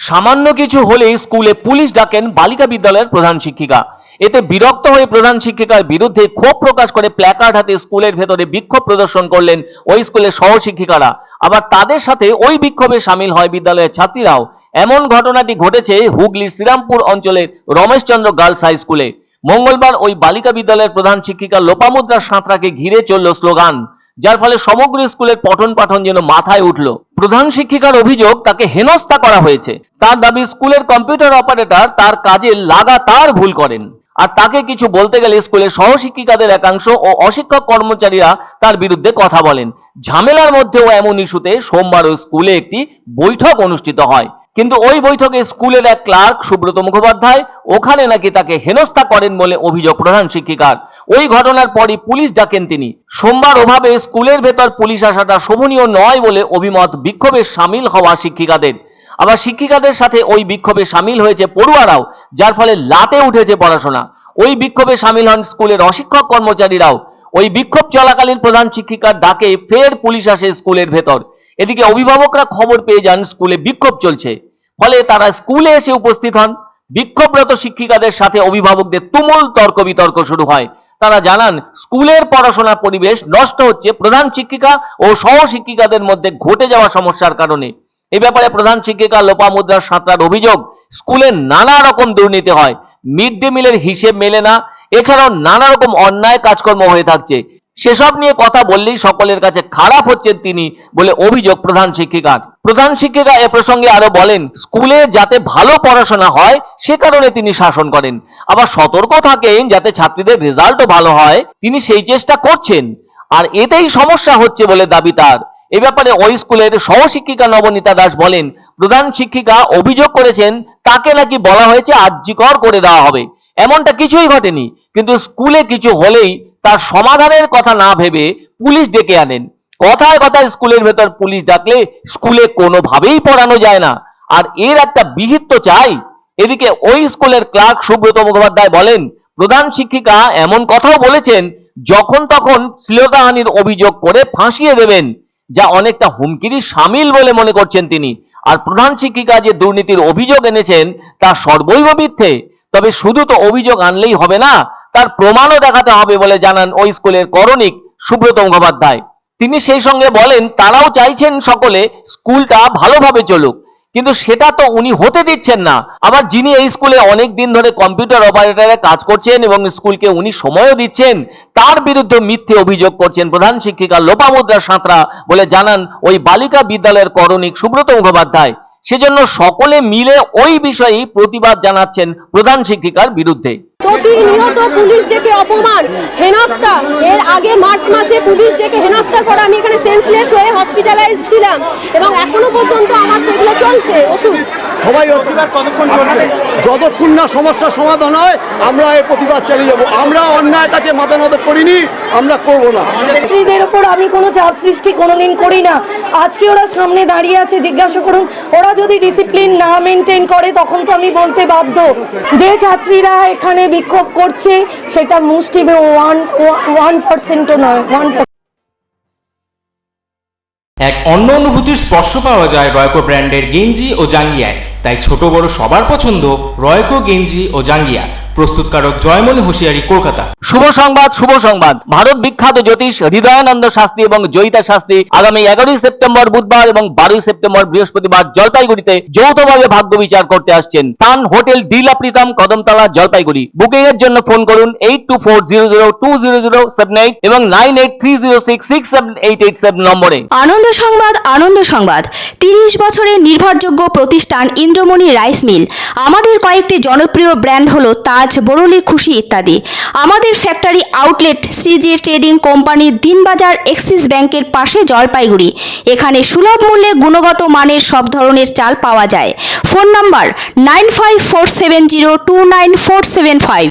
সামান্য কিছু হলেই স্কুলে পুলিশ ডাকেন বালিকা বিদ্যালয়ের প্রধান শিক্ষিকা। এতে বিরক্ত হয়ে প্রধান শিক্ষিকার বিরুদ্ধে ক্ষোভ প্রকাশ করে প্ল্যাকার্ড হাতে স্কুলের ভেতরে বিক্ষোভ প্রদর্শন করলেন ওই স্কুলের সহশিক্ষিকারা। আবার তাদের সাথে ওই বিক্ষোভে সামিল হয় বিদ্যালয়ের ছাত্রীরাও। এমন ঘটনাটি ঘটেছে হুগলির শ্রীরামপুর অঞ্চলের রমেশচন্দ্র গার্লস হাই স্কুলে। মঙ্গলবার ওই বালিকা বিদ্যালয়ের প্রধান শিক্ষিকা লোপামুদ্রা সাঁতরাকে ঘিরে চলল স্লোগান, যার ফলে সমগ্র স্কুলের পঠন পাঠন যেন মাথায় উঠল। প্রধান শিক্ষিকার অভিযোগ তাকে হেনস্থা করা হয়েছে। তার দাবি স্কুলের কম্পিউটার অপারেটর তার কাজে লাগাতার ভুল করেন, আর তাকে কিছু বলতে গেলে স্কুলের সহশিক্ষিকাদের একাংশ ও অশিক্ষক কর্মচারীরা তার বিরুদ্ধে কথা বলেন। ঝামেলার মধ্যেও এমন ইস্যুতে সোমবার ওই স্কুলে একটি বৈঠক অনুষ্ঠিত হয়, কিন্তু ওই বৈঠকে স্কুলের এক ক্লার্ক সুব্রত মুখোপাধ্যায় ওখানে নাকি তাকে হেনস্থা করেন বলে অভিযোগ প্রধান শিক্ষিকার। ওই ঘটনার পরই পুলিশ ডাকেন তিনি। সোমবার ওভাবে স্কুলের ভেতর পুলিশ আসাটা শোভনীয় নয় বলে অভিমত বিক্ষোভে সামিল হওয়া শিক্ষিকাদের। আবার শিক্ষিকাদের সাথে ওই বিক্ষোভে সামিল হয়েছে পড়ুয়ারাও, যার ফলে লাটে উঠেছে পড়াশোনা। ওই বিক্ষোভে সামিল হন স্কুলের অশিক্ষক কর্মচারীরাও। ওই বিক্ষোভ চলাকালীন প্রধান শিক্ষিকার ডাকে ফের পুলিশ আসে স্কুলের ভেতর। এদিকে অভিভাবকরা খবর পেয়ে যান স্কুলে বিক্ষোভ চলছে, ফলে তারা স্কুলে এসে উপস্থিত হন। বিক্ষোভরত শিক্ষিকাদের সাথে অভিভাবকদের তুমুল তর্ক বিতর্ক শুরু হয়। তারা জানান স্কুলের পড়াশোনার পরিবেশ নষ্ট হচ্ছে প্রধান শিক্ষিকা ও সহশিক্ষিকাদের মধ্যে ঘটে যাওয়া সমস্যার কারণে। এ ব্যাপারে প্রধান শিক্ষিকা লোপামুদ্রা সাঁতরার অভিযোগ, স্কুলে নানা রকম দুর্নীতি হয়, মিড ডে মিলের হিসেব মেলে না, এছাড়াও নানা রকম অন্যায় কাজকর্ম হয়ে থাকছে। সেসব নিয়ে কথা বললেই সকলের কাছে খারাপ হচ্ছেন তিনি বলে অভিযোগ প্রধান শিক্ষিকার। প্রধান শিক্ষিকা এ প্রসঙ্গে আরো বলেন, স্কুলে যাতে ভালো পড়াশোনা হয় সে কারণে তিনি শাসন করেন, আবার সতর্ক থাকেন যাতে ছাত্রীদের রেজাল্টও ভালো হয়, তিনি সেই চেষ্টা করছেন, আর এতেই সমস্যা হচ্ছে বলে দাবি তার। এ ব্যাপারে ওই স্কুলের সহশিক্ষিকা নবনীতা দাস বলেন, প্রধান শিক্ষিকা অভিযোগ করেছেন তাকে নাকি বলা হয়েছে আর্যিকর করে দেওয়া হবে। এমনটা কিছুই ঘটেনি, কিন্তু স্কুলে কিছু হলেই তার সমাধানের কথা না ভেবে পুলিশ ডেকে আনেন। কথায় কথায় স্কুলের ভেতর পুলিশ ডাকলে স্কুলে কোনোভাবেই পড়ানো যায় না, আর এর একটা বিহিত তো চাই। এদিকে ওই স্কুলের ক্লার্ক সুব্রত মুখোপাধ্যায় বলেন, প্রধান শিক্ষিকা এমন কথাও বলেছেন যখন তখন শ্লীলতাহানির অভিযোগ করে ফাঁসিয়ে দেবেন, যা অনেকটা হুমকিরই সামিল বলে মনে করছেন তিনি। আর প্রধান শিক্ষিকা যে দুর্নীতির অভিযোগ এনেছেন তা সর্বৈব মিথ্যে। তবে শুধু তো অভিযোগ আনলেই হবে না, তার প্রমাণও দেখাতে হবে বলে জানান ওই স্কুলের করণিক সুব্রত মুখোপাধ্যায়। তিনি সেই সঙ্গে বলেন, তারাও চাইছেন সকলে স্কুলটা ভালোভাবে চলুক, কিন্তু সেটা তো উনি হতে দিচ্ছেন না। আবার যিনি এই স্কুলে অনেক দিন ধরে কম্পিউটার অপারেটরে কাজ করছেন এবং স্কুলকে উনি সময়ও দিচ্ছেন, তার বিরুদ্ধে মিথ্যে অভিযোগ করছেন প্রধান শিক্ষিকা লোপামুদ্রা সাঁতরা বলে জানান ওই বালিকা বিদ্যালয়ের করণিক সুব্রত মুখোপাধ্যায়। সেজন্য সকলে মিলে ওই বিষয়ে প্রতিবাদ জানাচ্ছেন প্রধান শিক্ষিকার বিরুদ্ধে। প্রতিনিয়ত পুলিশ ডেকে অপমান, হেনস্থা। এর আগে মার্চ মাসে পুলিশ ডেকে হেনস্থা করে আমি এখানে সেন্সলেস হয়ে হসপিটালাইজ ছিলাম, এবং এখনো পর্যন্ত আমার সেগুলো চলছে ওষুধ। সবাই যতক্ষণ না সমস্যার সমাধান হয় আমরা এই প্রতিবাদ চালিয়ে যাব। আমরা অন্যায়ের কাছে মাথা নত করিনি, আমরা করবো না। ছাত্রীদের ওপর আমি কোনো চাপ সৃষ্টি কোনোদিন করি না। আজকে ওরা সামনে দাঁড়িয়ে আছে, জিজ্ঞাসা করুন, ওরা যদি ডিসিপ্লিন না মেনটেন করে তখন তো আমি বলতে বাধ্য। যে ছাত্রীরা এখানে বিক্ষোভ করছে সেটা মুষ্টিমে 1% নয়, 1%। এক অন্য অনুভূতির স্পর্শ পাওয়া যায় রয়কো ব্র্যান্ডের গেঞ্জি ও জাঙ্গিয়ায়। তাই ছোট বড় সবার পছন্দ রয়কো গেঞ্জি ও জাঙ্গিয়া। প্রস্তুতকারক জয়মনি হোশিয়ারি, কলকাতা। শুভ সংবাদ, শুভ সংবাদ। ভারত বিখ্যাত জ্যোতিষ হৃদয়ানন্দ শাস্ত্রী এবং জয়িতা শাস্ত্রী আগামী 11ই সেপ্টেম্বর বুধবার এবং 12ই সেপ্টেম্বর বৃহস্পতিবার জলপাইগুড়িতে যৌথভাবে ভাগ্য বিচার করতে আসছেন। স্থান হোটেল ডিলা প্রীতম, কদমতলা, জলপাইগুড়ি। বুকিং এর জন্য ফোন করুন 840020020078 এবং 9830667887 নম্বরে। আনন্দ সংবাদ, আনন্দ সংবাদ। 30 বছরের নির্ভরযোগ্য প্রতিষ্ঠান ইন্দ্রমণি রাইস মিল। আমাদের কয়েকটি জনপ্রিয় ব্র্যান্ড হলো তাজ, বরলি, খুশি ইত্যাদি। আমাদের factory outlet CG trading company, Dinbazar, axis ব্যাংকের পাশে, জলপাইগুড়ি। এখানে সুলভ মূল্যে গুণগত মানের সব ধরনের চাল পাওয়া যায়। Phone number 9547029475।